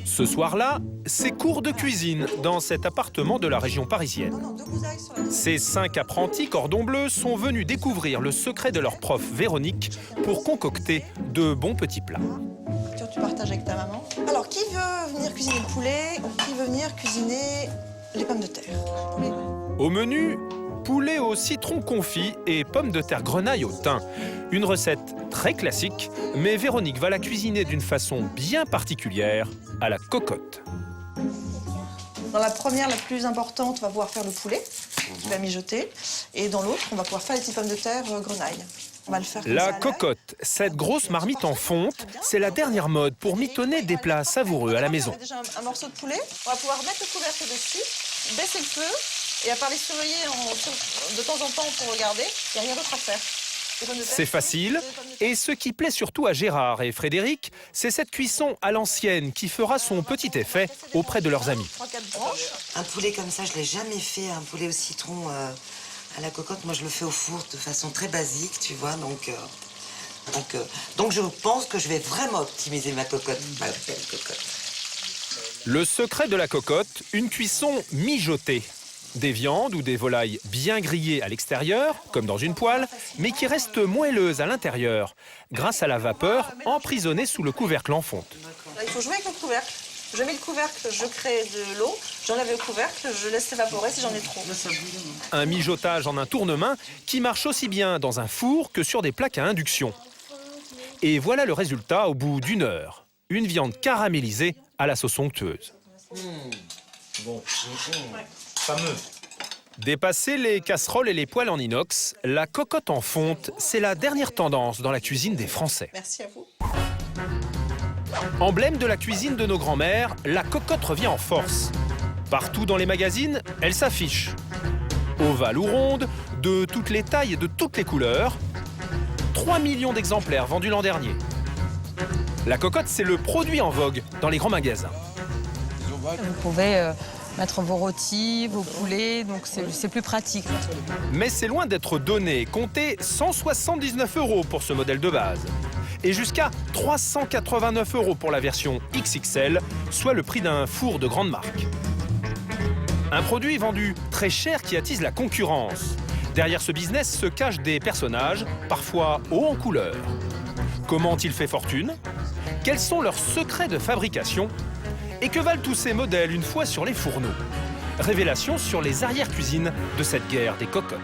Ce soir-là, c'est cours de cuisine dans cet appartement de la région parisienne. Ces 5 apprentis cordon bleu sont venus découvrir le secret de leur prof Véronique pour concocter de bons petits plats. Tu partages avec ta maman. Alors, qui veut venir cuisiner le poulet ou qui veut venir cuisiner les pommes de terre? Au menu, poulet au citron confit et pommes de terre grenaille au thym. Une recette très classique, mais Véronique va la cuisiner d'une façon bien particulière, à la cocotte. Dans la première, la plus importante, on va pouvoir faire le poulet, qui va mijoter. Et dans l'autre, on va pouvoir faire les petites pommes de terre grenaille. On va le faire comme La ça à l'ail. cocotte, cette grosse marmite en fonte, c'est la dernière mode pour mitonner des plats savoureux à la maison. On a déjà un morceau de poulet. On va pouvoir mettre le couvercle dessus, baisser le feu et à part les surveiller de temps en temps pour regarder. Il n'y a rien d'autre à faire. C'est facile. Et ce qui plaît surtout à Gérard et Frédéric, c'est cette cuisson à l'ancienne qui fera son petit effet auprès de leurs amis. 3-4 branches. Un poulet comme ça, je l'ai jamais fait, un poulet au citron à la cocotte. Moi, je le fais au four de façon très basique, tu vois. Donc je pense que je vais vraiment optimiser ma cocotte, ma belle cocotte. Le secret de la cocotte, une cuisson mijotée. Des viandes ou des volailles bien grillées à l'extérieur, comme dans une poêle, mais qui restent moelleuses à l'intérieur, grâce à la vapeur emprisonnée sous le couvercle en fonte. Là, il faut jouer avec le couvercle. Je mets le couvercle, je crée de l'eau, j'enlève le couvercle, je laisse s'évaporer si j'en ai trop. Un mijotage en un tournement qui marche aussi bien dans un four que sur des plaques à induction. Et voilà le résultat au bout d'1 heure. Une viande caramélisée à la sauce onctueuse. Fameux. Dépasser les casseroles et les poêles en inox, la cocotte en fonte, c'est la dernière tendance dans la cuisine des Français. Merci à vous. Emblème de la cuisine de nos grands-mères, la cocotte revient en force. Partout dans les magazines, elle s'affiche. Ovale ou ronde, de toutes les tailles et de toutes les couleurs. 3 millions d'exemplaires vendus l'an dernier. La cocotte, c'est le produit en vogue dans les grands magasins. Vous pouvez mettre vos rôtis, vos poulets, donc c'est plus pratique. Mais c'est loin d'être donné. Comptez 179 € pour ce modèle de base. Et jusqu'à 389 € pour la version XXL, soit le prix d'un four de grande marque. Un produit vendu très cher qui attise la concurrence. Derrière ce business se cachent des personnages, parfois hauts en couleur. Comment ont-ils fait fortune? Quels sont leurs secrets de fabrication? Et que valent tous ces modèles une fois sur les fourneaux? Révélation sur les arrière-cuisines de cette guerre des cocottes.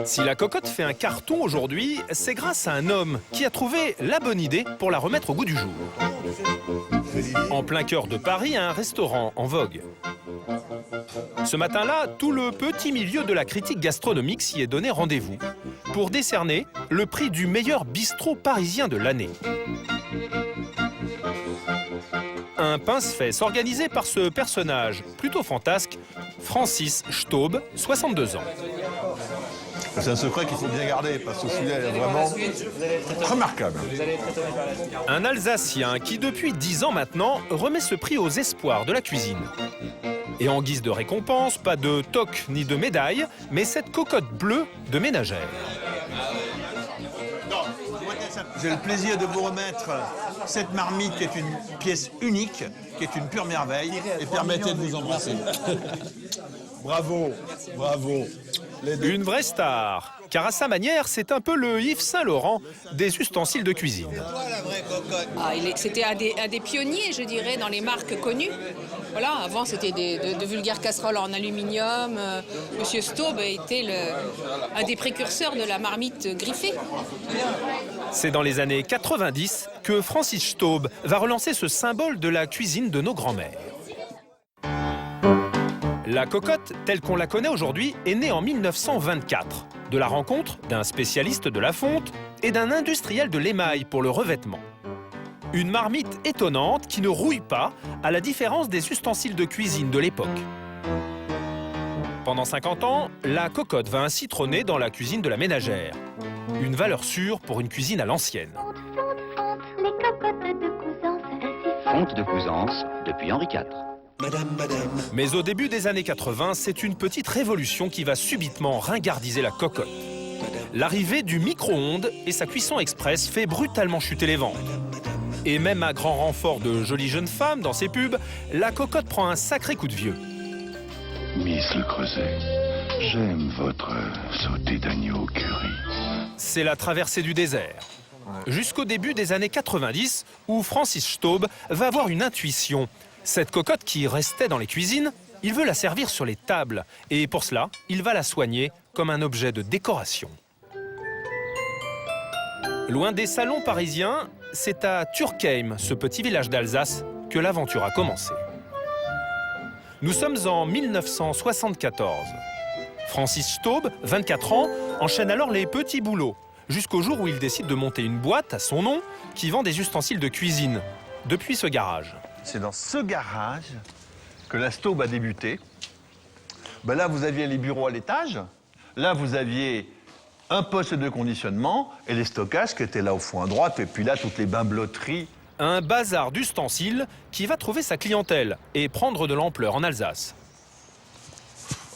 Si la cocotte fait un carton aujourd'hui, c'est grâce à un homme qui a trouvé la bonne idée pour la remettre au goût du jour. En plein cœur de Paris, un restaurant en vogue. Ce matin-là, tout le petit milieu de la critique gastronomique s'y est donné rendez-vous pour décerner le prix du meilleur bistrot parisien de l'année. Un pince-fesse organisé par ce personnage plutôt fantasque, Francis Staub, 62 ans. C'est un secret qu'il faut bien garder parce que celui-là est vraiment remarquable. Un Alsacien qui, depuis 10 ans maintenant, remet ce prix aux espoirs de la cuisine. Et en guise de récompense, pas de toque ni de médaille, mais cette cocotte bleue de ménagère. J'ai le plaisir de vous remettre cette marmite qui est une pièce unique, qui est une pure merveille, et permettez de vous embrasser. Bravo, bravo. Une vraie star, car à sa manière, c'est un peu le Yves Saint-Laurent des ustensiles de cuisine. C'était un des pionniers, je dirais, dans les marques connues. Voilà, avant, c'était de vulgaires casseroles en aluminium. Monsieur Staub a été un des précurseurs de la marmite griffée. C'est dans les années 90 que Francis Staub va relancer ce symbole de la cuisine de nos grands-mères. La cocotte, telle qu'on la connaît aujourd'hui, est née en 1924, de la rencontre d'un spécialiste de la fonte et d'un industriel de l'émail pour le revêtement. Une marmite étonnante qui ne rouille pas, à la différence des ustensiles de cuisine de l'époque. Pendant 50 ans, la cocotte va ainsi trôner dans la cuisine de la ménagère. Une valeur sûre pour une cuisine à l'ancienne. Fonte de Couzance depuis Henri IV. Madame. Mais au début des années 80, c'est une petite révolution qui va subitement ringardiser la cocotte. L'arrivée du micro-ondes et sa cuisson express fait brutalement chuter les ventes. Et même à grand renfort de jolies jeunes femmes dans ses pubs, la cocotte prend un sacré coup de vieux. Miss Le Creuset, j'aime votre sauté d'agneau au curry. C'est la traversée du désert. Jusqu'au début des années 90, où Francis Staub va avoir une intuition. Cette cocotte qui restait dans les cuisines, il veut la servir sur les tables. Et pour cela, il va la soigner comme un objet de décoration. Loin des salons parisiens, c'est à Turckheim, ce petit village d'Alsace, que l'aventure a commencé. Nous sommes en 1974. Francis Staub, 24 ans, enchaîne alors les petits boulots, jusqu'au jour où il décide de monter une boîte à son nom qui vend des ustensiles de cuisine, depuis ce garage. C'est dans ce garage que la Staub a débuté. Ben là, vous aviez les bureaux à l'étage. Là, vous aviez un poste de conditionnement et les stockages qui étaient là au fond à droite. Et puis là, toutes les bain-blotteries. Un bazar d'ustensiles qui va trouver sa clientèle et prendre de l'ampleur en Alsace.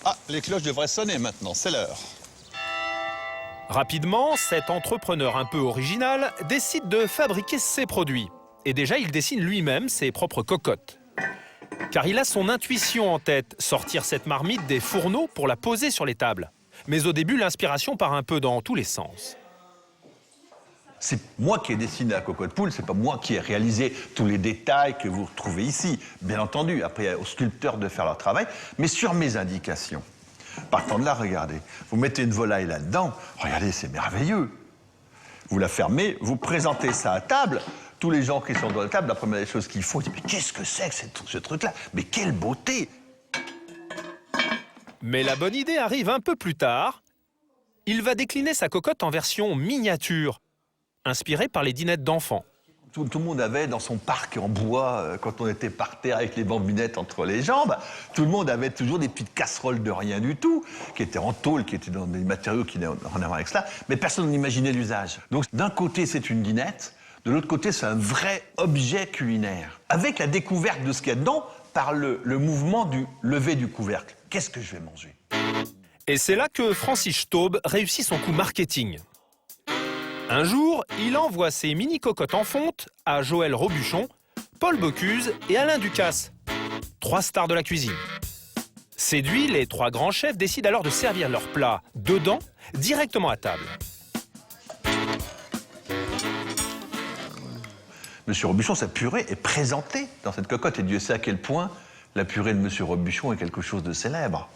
Ah, les cloches devraient sonner maintenant, c'est l'heure. Rapidement, cet entrepreneur un peu original décide de fabriquer ses produits. Et déjà, il dessine lui-même ses propres cocottes. Car il a son intuition en tête, sortir cette marmite des fourneaux pour la poser sur les tables. Mais au début, l'inspiration part un peu dans tous les sens. C'est moi qui ai dessiné la cocotte poule, c'est pas moi qui ai réalisé tous les détails que vous retrouvez ici. Bien entendu, après aux sculpteurs de faire leur travail, mais sur mes indications. Partant de là, regardez, vous mettez une volaille là-dedans, regardez, c'est merveilleux. Vous la fermez, vous présentez ça à table. Tous les gens qui sont dans la table, la première des choses qu'ils font, ils disent « Mais qu'est-ce que c'est que ce truc-là? Mais quelle beauté !» Mais la bonne idée arrive un peu plus tard. Il va décliner sa cocotte en version miniature, inspirée par les dinettes d'enfants. Tout le monde avait dans son parc en bois, quand on était par terre avec les bambinettes entre les jambes, tout le monde avait toujours des petites casseroles de rien du tout, qui étaient en tôle, qui étaient dans des matériaux qui n'avaient rien à voir avec cela, mais personne n'imaginait l'usage. Donc d'un côté, c'est une dinette, de l'autre côté, c'est un vrai objet culinaire, avec la découverte de ce qu'il y a dedans par le mouvement du lever du couvercle. Qu'est-ce que je vais manger? Et c'est là que Francis Staub réussit son coup marketing. Un jour, il envoie ses mini-cocottes en fonte à Joël Robuchon, Paul Bocuse et Alain Ducasse, 3 stars de la cuisine. Séduits, les 3 grands chefs décident alors de servir leurs plats dedans, directement à table. Monsieur Robuchon, sa purée est présentée dans cette cocotte, et Dieu sait à quel point la purée de Monsieur Robuchon est quelque chose de célèbre.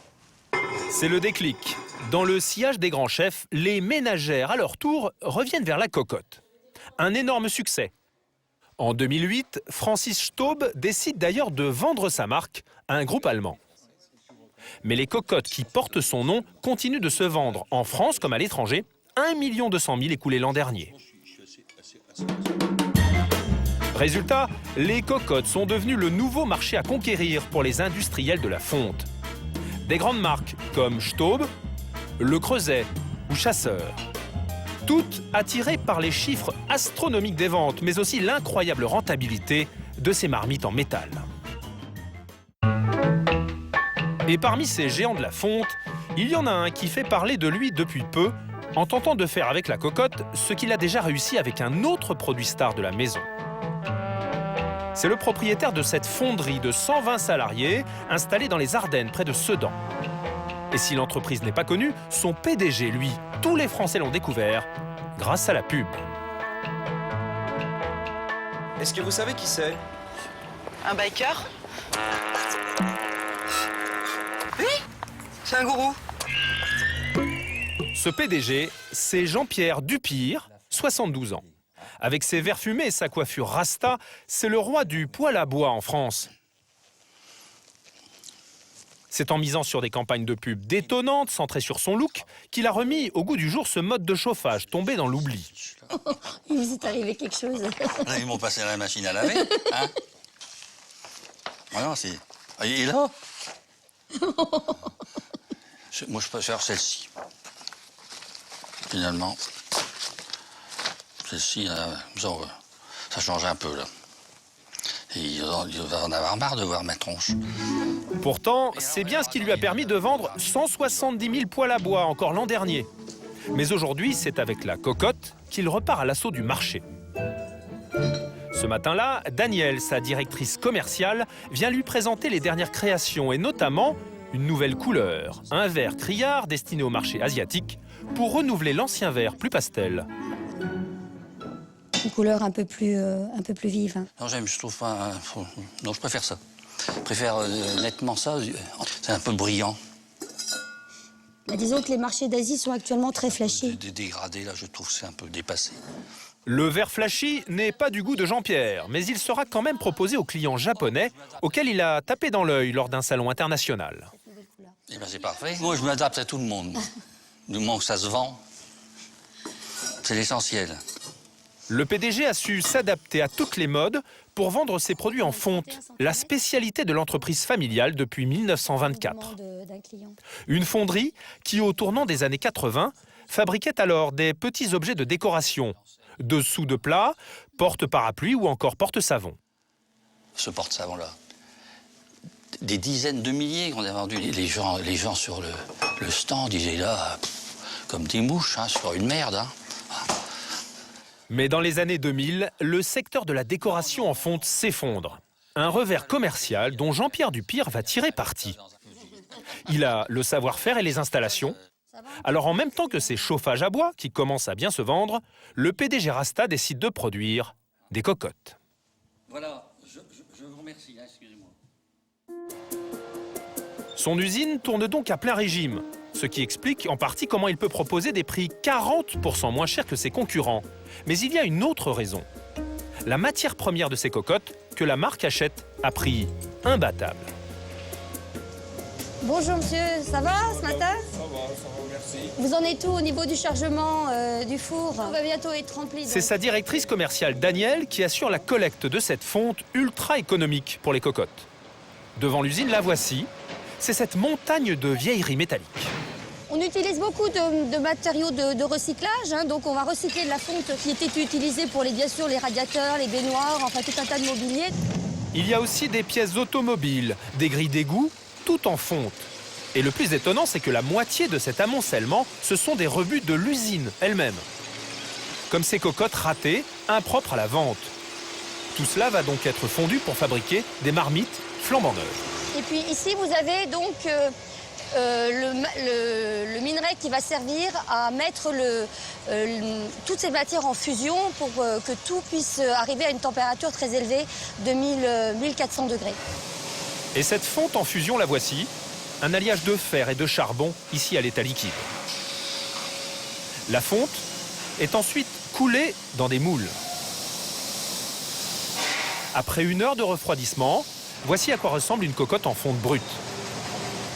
C'est le déclic. Dans le sillage des grands chefs, les ménagères, à leur tour, reviennent vers la cocotte. Un énorme succès. En 2008, Francis Staub décide d'ailleurs de vendre sa marque à un groupe allemand. Mais les cocottes qui portent son nom continuent de se vendre en France comme à l'étranger, 1 200 000 écoulés l'an dernier. Résultat, les cocottes sont devenues le nouveau marché à conquérir pour les industriels de la fonte. Des grandes marques comme Staub, Le Creuset ou Chasseur. Toutes attirées par les chiffres astronomiques des ventes, mais aussi l'incroyable rentabilité de ces marmites en métal. Et parmi ces géants de la fonte, il y en a un qui fait parler de lui depuis peu, en tentant de faire avec la cocotte ce qu'il a déjà réussi avec un autre produit star de la maison. C'est le propriétaire de cette fonderie de 120 salariés installée dans les Ardennes, près de Sedan. Et si l'entreprise n'est pas connue, son PDG, lui, tous les Français l'ont découvert grâce à la pub. Est-ce que vous savez qui c'est? Un biker? Oui, c'est un gourou. Ce PDG, c'est Jean-Pierre Dupire, 72 ans. Avec ses verres fumés et sa coiffure rasta, c'est le roi du poêle à bois en France. C'est en misant sur des campagnes de pub détonnantes, centrées sur son look, qu'il a remis au goût du jour ce mode de chauffage tombé dans l'oubli. Il vous est arrivé quelque chose. Là, ils m'ont passé la machine à laver, hein? Voilà, c'est... Ah, il est là? Moi, je préfère celle-ci. Finalement. Celle-ci, ça change un peu, là. Et il va en avoir marre de voir ma tronche. Pourtant, c'est bien ce qui lui a permis de vendre 170 000 poêles à bois encore l'an dernier. Mais aujourd'hui, c'est avec la cocotte qu'il repart à l'assaut du marché. Ce matin-là, Danielle, sa directrice commerciale, vient lui présenter les dernières créations et notamment une nouvelle couleur, un vert criard destiné au marché asiatique pour renouveler l'ancien vert plus pastel. Une couleur un peu plus vive. Hein. Non, je trouve pas... Non, je préfère ça. Je préfère nettement ça. C'est un peu brillant. Bah, disons que les marchés d'Asie sont actuellement très flashy. Des dégradés, là, je trouve que c'est un peu dépassé. Le vert flashy n'est pas du goût de Jean-Pierre, mais il sera quand même proposé aux clients japonais auxquels il a tapé dans l'œil lors d'un salon international. Eh bien, c'est parfait. Moi, je m'adapte à tout le monde. Du moment que ça se vend, c'est l'essentiel. Le PDG a su s'adapter à toutes les modes pour vendre ses produits en fonte, la spécialité de l'entreprise familiale depuis 1924. Une fonderie qui, au tournant des années 80, fabriquait alors des petits objets de décoration, dessous de plats, porte-parapluie ou encore porte-savon. Ce porte-savon-là, des dizaines de milliers qu'on a vendus. Les gens sur le stand, ils étaient là comme des mouches hein, sur une merde. Hein. Mais dans les années 2000, le secteur de la décoration en fonte s'effondre. Un revers commercial dont Jean-Pierre Dupire va tirer parti. Il a le savoir-faire et les installations. Alors en même temps que ces chauffages à bois qui commencent à bien se vendre, le PDG Rasta décide de produire des cocottes. Voilà, je vous remercie, hein, excusez-moi. Son usine tourne donc à plein régime, ce qui explique en partie comment il peut proposer des prix 40% moins chers que ses concurrents. Mais il y a une autre raison. La matière première de ces cocottes que la marque achète à prix imbattable. Bonjour monsieur, ça va ce matin? Ça va, merci. Vous en êtes où au niveau du chargement du four? On va bientôt être rempli. C'est sa directrice commerciale Danielle qui assure la collecte de cette fonte ultra économique pour les cocottes. Devant l'usine, la voici. C'est cette montagne de vieilleries métalliques. On utilise beaucoup de matériaux de recyclage, hein, donc on va recycler de la fonte qui était utilisée pour bien sûr les radiateurs, les baignoires, enfin tout un tas de mobilier. Il y a aussi des pièces automobiles, des grilles d'égout, tout en fonte. Et le plus étonnant, c'est que la moitié de cet amoncellement, ce sont des rebuts de l'usine elle-même. Comme ces cocottes ratées, impropres à la vente. Tout cela va donc être fondu pour fabriquer des marmites flambant neuves. Et puis ici, vous avez donc le minerai qui va servir à mettre toutes ces matières en fusion pour que tout puisse arriver à une température très élevée de 1400 degrés. Et cette fonte en fusion, la voici, un alliage de fer et de charbon ici à l'état liquide. La fonte est ensuite coulée dans des moules. Après 1 heure de refroidissement, voici à quoi ressemble une cocotte en fonte brute.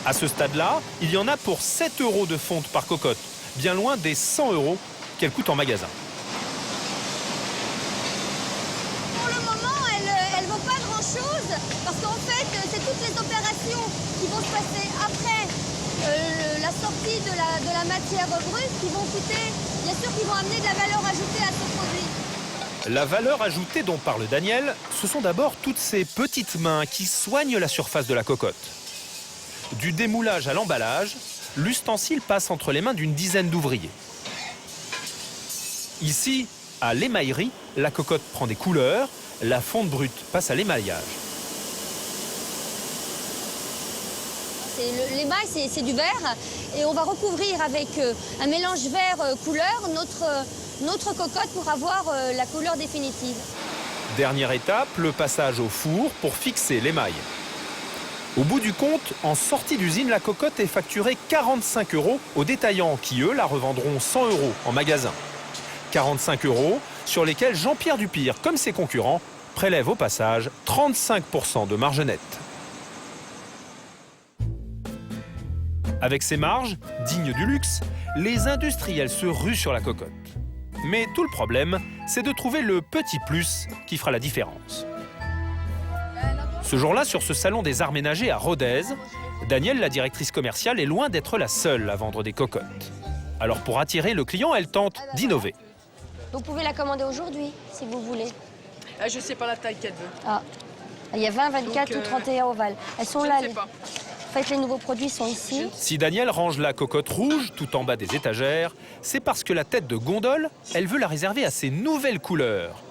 À ce stade-là, il y en a pour 7 € de fonte par cocotte, bien loin des 100 € qu'elle coûte en magasin. Pour le moment, elle ne vaut pas grand-chose, parce qu'en fait, c'est toutes les opérations qui vont se passer après la sortie de la matière brute qui vont coûter, bien sûr, qui vont amener de la valeur ajoutée à ce produit. La valeur ajoutée dont parle Danielle, ce sont d'abord toutes ces petites mains qui soignent la surface de la cocotte. Du démoulage à l'emballage, l'ustensile passe entre les mains d'une dizaine d'ouvriers. Ici, à l'émaillerie, la cocotte prend des couleurs, la fonte brute passe à l'émaillage. L'émail, c'est du verre, et on va recouvrir avec un mélange vert-couleur notre cocotte pour avoir la couleur définitive. Dernière étape, le passage au four pour fixer l'émail. Au bout du compte, en sortie d'usine, la cocotte est facturée 45 € aux détaillants qui, eux, la revendront 100 € en magasin. 45 € sur lesquels Jean-Pierre Dupire, comme ses concurrents, prélève au passage 35% de marge nette. Avec ces marges, dignes du luxe, les industriels se ruent sur la cocotte. Mais tout le problème, c'est de trouver le petit plus qui fera la différence. Ce jour-là, sur ce salon des arts ménagers à Rodez, Danielle, la directrice commerciale, est loin d'être la seule à vendre des cocottes. Alors pour attirer le client, elle tente d'innover. Vous pouvez la commander aujourd'hui, si vous voulez. Je ne sais pas la taille qu'elle veut. Ah, il y a 20, 24 ou 31 ovales. Elles sont là. Je ne sais pas. En fait, les nouveaux produits sont ici. Si Danielle range la cocotte rouge tout en bas des étagères, c'est parce que la tête de gondole, elle veut la réserver à ses nouvelles couleurs.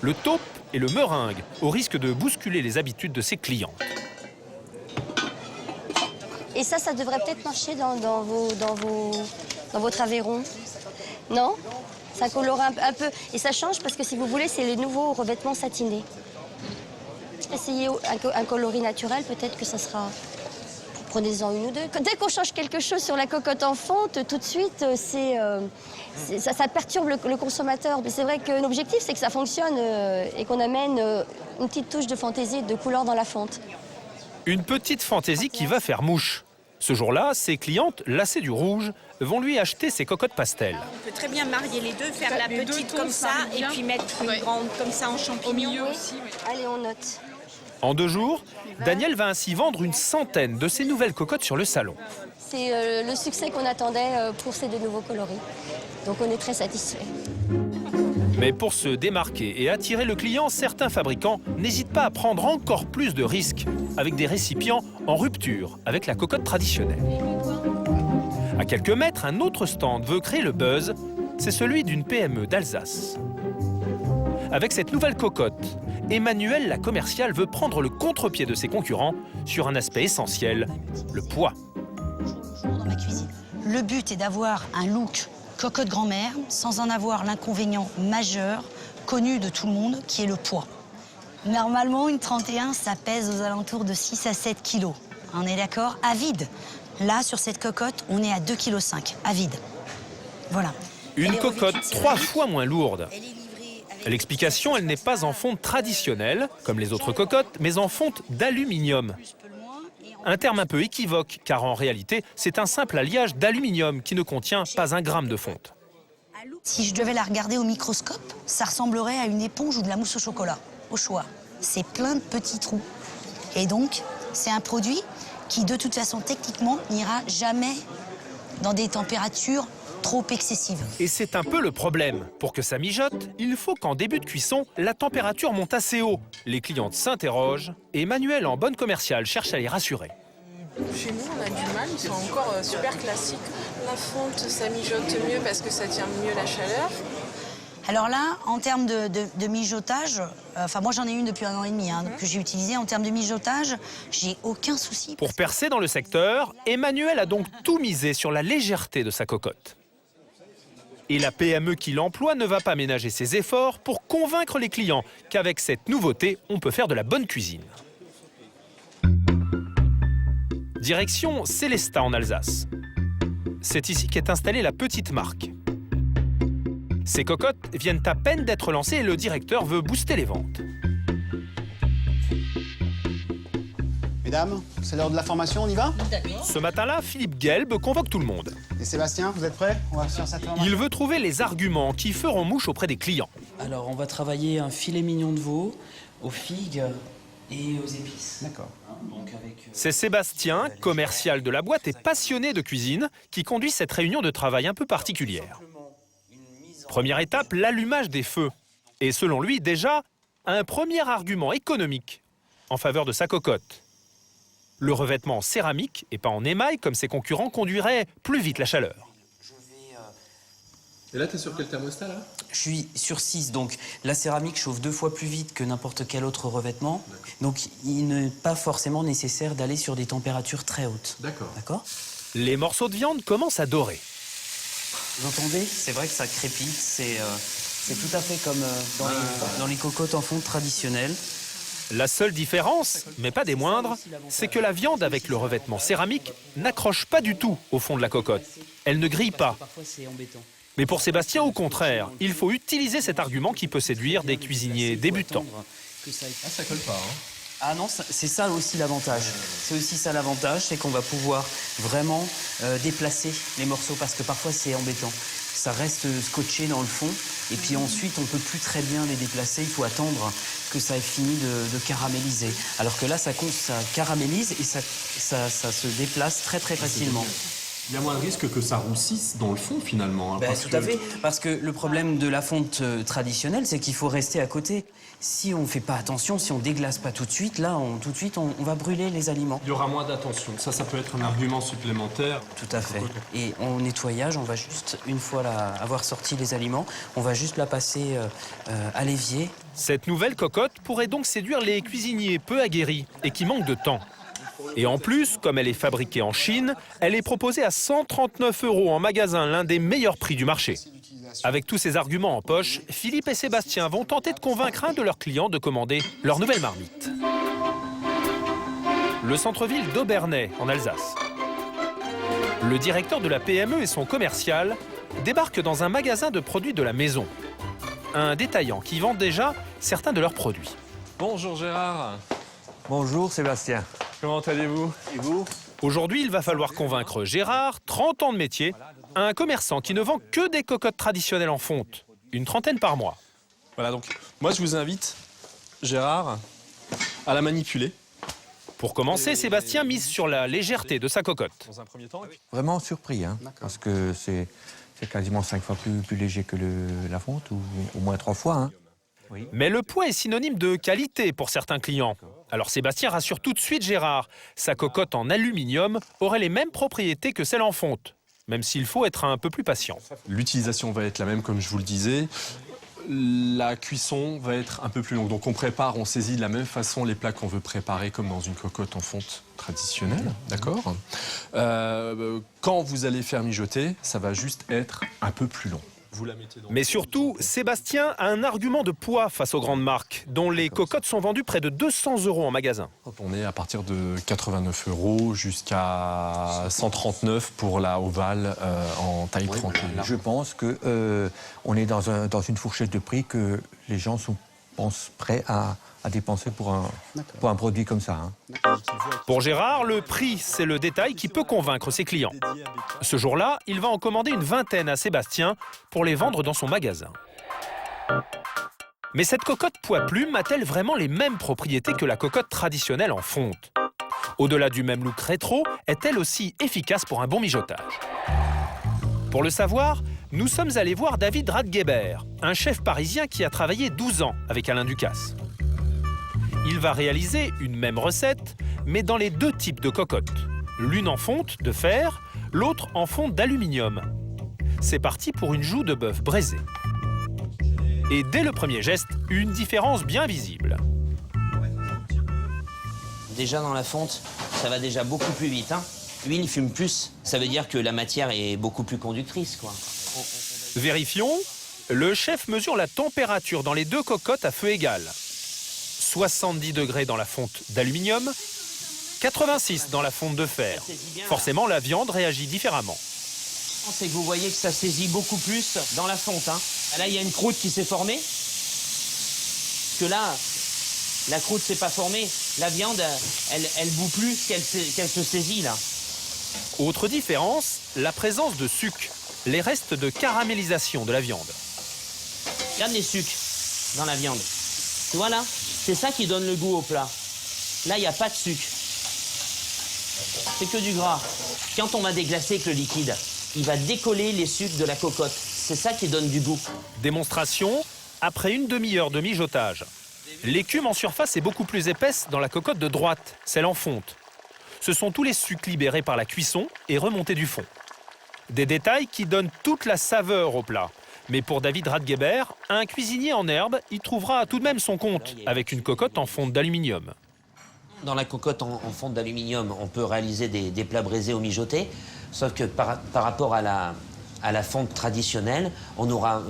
Le taupe et le meringue, au risque de bousculer les habitudes de ses clients. Et ça devrait peut-être marcher dans votre Aveyron. Non? Ça colore un peu. Et ça change parce que si vous voulez, c'est les nouveaux revêtements satinés. Essayez un coloris naturel, peut-être que ça sera... Prenez-en une ou deux. Dès qu'on change quelque chose sur la cocotte en fonte, tout de suite, ça perturbe le consommateur. Mais c'est vrai que l'objectif, c'est que ça fonctionne et qu'on amène une petite touche de fantaisie, de couleur dans la fonte. Une petite fantaisie qui va faire mouche. Ce jour-là, ses clientes, lassées du rouge, vont lui acheter ses cocottes pastel. On peut très bien marier les deux, faire la petite comme ça et puis mettre une grande comme ça en champignon. Au milieu aussi. Oui. Allez, on note. En 2 jours, Danielle va ainsi vendre une centaine de ces nouvelles cocottes sur le salon. C'est le succès qu'on attendait pour ces 2 nouveaux coloris. Donc on est très satisfaits. Mais pour se démarquer et attirer le client, certains fabricants n'hésitent pas à prendre encore plus de risques avec des récipients en rupture avec la cocotte traditionnelle. À quelques mètres, un autre stand veut créer le buzz, c'est celui d'une PME d'Alsace. Avec cette nouvelle cocotte, Emmanuelle, la commerciale, veut prendre le contre-pied de ses concurrents sur un aspect essentiel, le poids. Dans ma cuisine. Le but est d'avoir un look cocotte grand-mère sans en avoir l'inconvénient majeur connu de tout le monde qui est le poids. Normalement, une 31, ça pèse aux alentours de 6 à 7 kilos. On est d'accord? À vide. Là, sur cette cocotte, on est à 2,5 kg, à vide. Voilà. Une cocotte 3 fois moins lourde. L'explication, elle n'est pas en fonte traditionnelle, comme les autres cocottes, mais en fonte d'aluminium. Un terme un peu équivoque, car en réalité, c'est un simple alliage d'aluminium qui ne contient pas 1 gramme de fonte. Si je devais la regarder au microscope, ça ressemblerait à une éponge ou de la mousse au chocolat, au choix. C'est plein de petits trous. Et donc, c'est un produit qui, de toute façon, techniquement, n'ira jamais dans des températures trop excessives. Et c'est un peu le problème. Pour que ça mijote, il faut qu'en début de cuisson, la température monte assez haut. Les clientes s'interrogent et Emmanuelle, en bonne commerciale, cherche à les rassurer. Chez nous, on a du mal, ils sont encore super classiques. La fonte, ça mijote mieux parce que ça tient mieux la chaleur. Alors là, en termes de mijotage, moi j'en ai une depuis 1 an et demi que j'ai utilisée. En termes de mijotage, j'ai aucun souci. Pour percer dans le secteur, Emmanuelle a donc tout misé sur la légèreté de sa cocotte. Et la PME qui l'emploie ne va pas ménager ses efforts pour convaincre les clients qu'avec cette nouveauté, on peut faire de la bonne cuisine. Direction Célestat en Alsace. C'est ici qu'est installée la petite marque. Ces cocottes viennent à peine d'être lancées et le directeur veut booster les ventes. Mesdames, c'est l'heure de la formation, on y va? Ce matin-là, Philippe Gelb convoque tout le monde. Et Sébastien, vous êtes prêts? On va faire cette formation. Il veut trouver les arguments qui feront mouche auprès des clients. Alors, on va travailler un filet mignon de veau aux figues et aux épices. D'accord. C'est Sébastien, commercial de la boîte et passionné de cuisine, qui conduit cette réunion de travail un peu particulière. Première étape, l'allumage des feux. Et selon lui, déjà, un premier argument économique en faveur de sa cocotte. Le revêtement en céramique et pas en émail comme ses concurrents conduirait plus vite la chaleur. Et là, t'es sur quel thermostat, là? Je suis sur 6, donc la céramique chauffe 2 fois plus vite que n'importe quel autre revêtement. Donc il n'est pas forcément nécessaire d'aller sur des températures très hautes. D'accord. Les morceaux de viande commencent à dorer. Vous entendez? C'est vrai que ça crépite, c'est tout à fait comme dans les cocottes en fonte traditionnelles. La seule différence, mais pas des moindres, c'est que la viande avec le revêtement céramique n'accroche pas du tout au fond de la cocotte. Elle ne grille pas. Parfois c'est embêtant. Mais pour Sébastien, au contraire, il faut utiliser cet argument qui peut séduire des cuisiniers débutants. Ça colle pas, hein? Ah non, c'est ça aussi l'avantage. C'est aussi ça l'avantage, c'est qu'on va pouvoir vraiment déplacer les morceaux parce que parfois c'est embêtant. Ça reste scotché dans le fond et puis ensuite on peut plus très bien les déplacer. Il faut attendre que ça ait fini de caraméliser. Alors que là, ça caramélise et ça se déplace très très facilement. Il y a moins de risque que ça roussisse dans le fond finalement. Tout à fait, parce que le problème de la fonte traditionnelle, c'est qu'il faut rester à côté. Si on ne fait pas attention, si on déglace pas tout de suite, là, tout de suite, on va brûler les aliments. Il y aura moins d'attention. Ça peut être un argument supplémentaire. Tout à fait. Et au nettoyage, on va juste, une fois avoir sorti les aliments, on va juste la passer à l'évier. Cette nouvelle cocotte pourrait donc séduire les cuisiniers peu aguerris et qui manquent de temps. Et en plus, comme elle est fabriquée en Chine, elle est proposée à 139 € en magasin, l'un des meilleurs prix du marché. Avec tous ces arguments en poche, Philippe et Sébastien vont tenter de convaincre un de leurs clients de commander leur nouvelle marmite. Le centre-ville d'Obernai, en Alsace. Le directeur de la PME et son commercial débarquent dans un magasin de produits de la maison. Un détaillant qui vend déjà certains de leurs produits. Bonjour Gérard. Bonjour Sébastien. Comment allez-vous? Et vous? Aujourd'hui, il va falloir convaincre Gérard, 30 ans de métier, un commerçant qui ne vend que des cocottes traditionnelles en fonte, une trentaine par mois. Voilà, donc moi je vous invite, Gérard, à la manipuler. Pour commencer, Sébastien mise sur la légèreté de sa cocotte. Dans un premier temps. Vraiment surpris, hein, parce que c'est quasiment 5 fois plus léger que la fonte, ou au moins 3 fois. Hein. Oui. Mais le poids est synonyme de qualité pour certains clients. Alors Sébastien rassure tout de suite Gérard. Sa cocotte en aluminium aurait les mêmes propriétés que celle en fonte, même s'il faut être un peu plus patient. L'utilisation va être la même, comme je vous le disais. La cuisson va être un peu plus longue. Donc on prépare, on saisit de la même façon les plats qu'on veut préparer comme dans une cocotte en fonte traditionnelle, d'accord ? Quand vous allez faire mijoter, ça va juste être un peu plus long. Mais surtout, Sébastien a un argument de poids face aux grandes marques, dont les cocottes sont vendues près de 200 € en magasin. On est à partir de 89 € jusqu'à 139 pour la ovale en taille 31. Je pense qu'on est dans une fourchette de prix que les gens pensent prêts à dépenser pour un produit comme ça. Hein. Pour Gérard, le prix, c'est le détail qui peut convaincre ses clients. Ce jour-là, il va en commander une vingtaine à Sébastien pour les vendre dans son magasin. Mais cette cocotte poids-plume a-t-elle vraiment les mêmes propriétés que la cocotte traditionnelle en fonte? Au-delà du même look rétro, est-elle aussi efficace pour un bon mijotage? Pour le savoir, nous sommes allés voir David Radgeber, un chef parisien qui a travaillé 12 ans avec Alain Ducasse. Il va réaliser une même recette, mais dans les deux types de cocottes. L'une en fonte de fer, l'autre en fonte d'aluminium. C'est parti pour une joue de bœuf braisée. Et dès le premier geste, une différence bien visible. Déjà dans la fonte, ça va déjà beaucoup plus vite. Hein. L'huile fume plus, ça veut dire que la matière est beaucoup plus conductrice, quoi. Vérifions, le chef mesure la température dans les deux cocottes à feu égal. 70 degrés dans la fonte d'aluminium, 86 dans la fonte de fer. Forcément, la viande réagit différemment. C'est que vous voyez que ça saisit beaucoup plus dans la fonte. Hein. Là, il y a une croûte qui s'est formée. Parce que là, la croûte s'est pas formée. La viande, elle bout plus qu'elle se saisit, là. Autre différence, la présence de sucre, les restes de caramélisation de la viande. Regarde les sucres dans la viande. Tu vois là, c'est ça qui donne le goût au plat. Là, il n'y a pas de sucre. C'est que du gras. Quand on va déglacer avec le liquide, il va décoller les sucres de la cocotte. C'est ça qui donne du goût. Démonstration, après une demi-heure de mijotage. L'écume en surface est beaucoup plus épaisse dans la cocotte de droite, celle en fonte. Ce sont tous les sucres libérés par la cuisson et remontés du fond. Des détails qui donnent toute la saveur au plat. Mais pour David Radgeber, un cuisinier en herbe y trouvera tout de même son compte, avec une cocotte en fonte d'aluminium. Dans la cocotte en fonte d'aluminium, on peut réaliser des plats braisés ou mijotés, sauf que par rapport à la fonte traditionnelle, on aura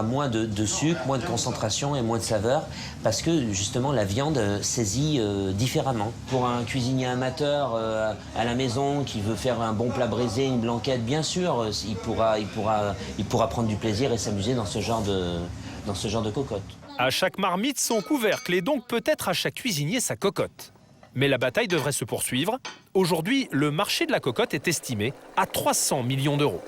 moins de sucre, moins de concentration et moins de saveur, parce que justement la viande saisit différemment. Pour un cuisinier amateur à la maison qui veut faire un bon plat braisé, une blanquette, bien sûr, il pourra prendre du plaisir et s'amuser dans ce genre de cocotte. À chaque marmite son couvercle et donc peut-être à chaque cuisinier sa cocotte. Mais la bataille devrait se poursuivre. Aujourd'hui, le marché de la cocotte est estimé à 300 millions d'euros.